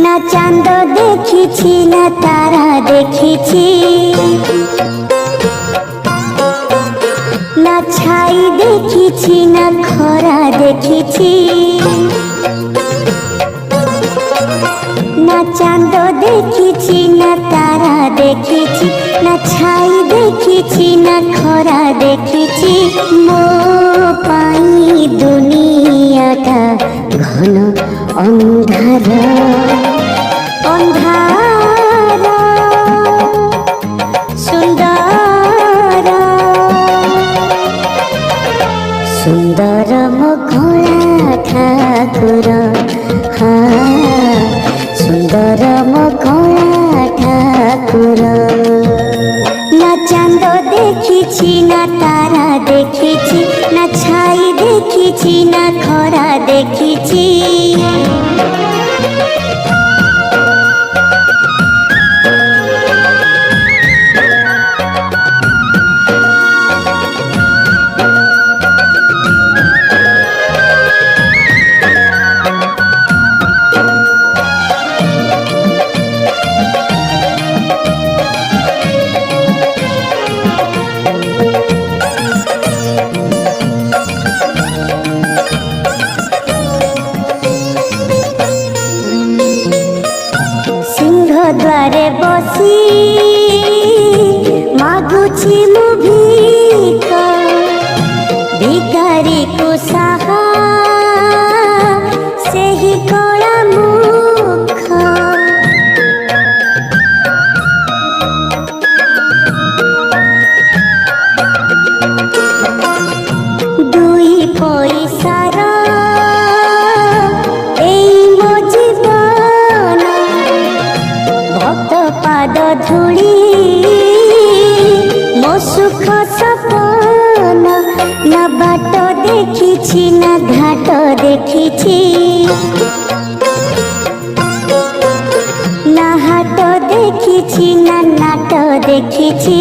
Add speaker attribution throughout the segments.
Speaker 1: না চাঁদ দেখিছি না তারা দেখিছি, না ছাই দেখিছি না খরা দেখিছি। না চাঁদ দেখিছি না তারা দেখিছি, না ছাই দেখিছি না খরা দেখিছি। মো পাই দুনিয়াটা ঘন অন্ধার অন্ধার। সুন্দর সুন্দর মকলা ঠাকুর, সুন্দর মকলা ঠাকুর। না চাঁদ দেখিছি না তারা দেখিছি, না ছাই দেখিছি না খরা দেখিছি। সিংহদ্বারে বসি মাগুছি মু ভিখ, ভিখারিକୁ ସାହା ସେହି କଳା ମୁଖ। ଦୁଇ ପଇସାର ଏଇ ମୋ ଜୀବନ, ভক্ত পাদ ধূলি মো সুখ সপন। না বাট দেখিছি না ঘাট দেখিছি, না হাট দেখিছি না নাট দেখিছি।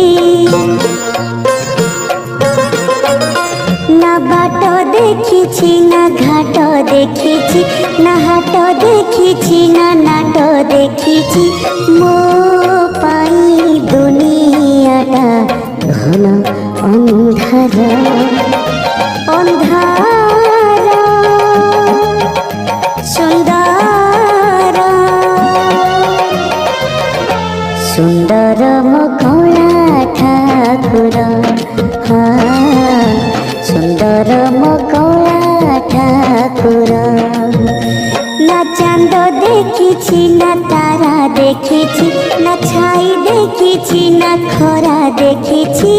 Speaker 1: না বাট দেখিছি না ঘাট দেখিছি, না হাট দেখিছি না নাট দেখিছি। মো পাই দুনিয়াটা ঘন অন্ধার অন্ধার। সুন্দর সুন্দর মকলা ঠাকুর, সুন্দর মকলা ঠাকুর। না চাঁদ দেখিছি না তারা দেখিছি, না ছাই দেখিছি না খরা দেখিছি।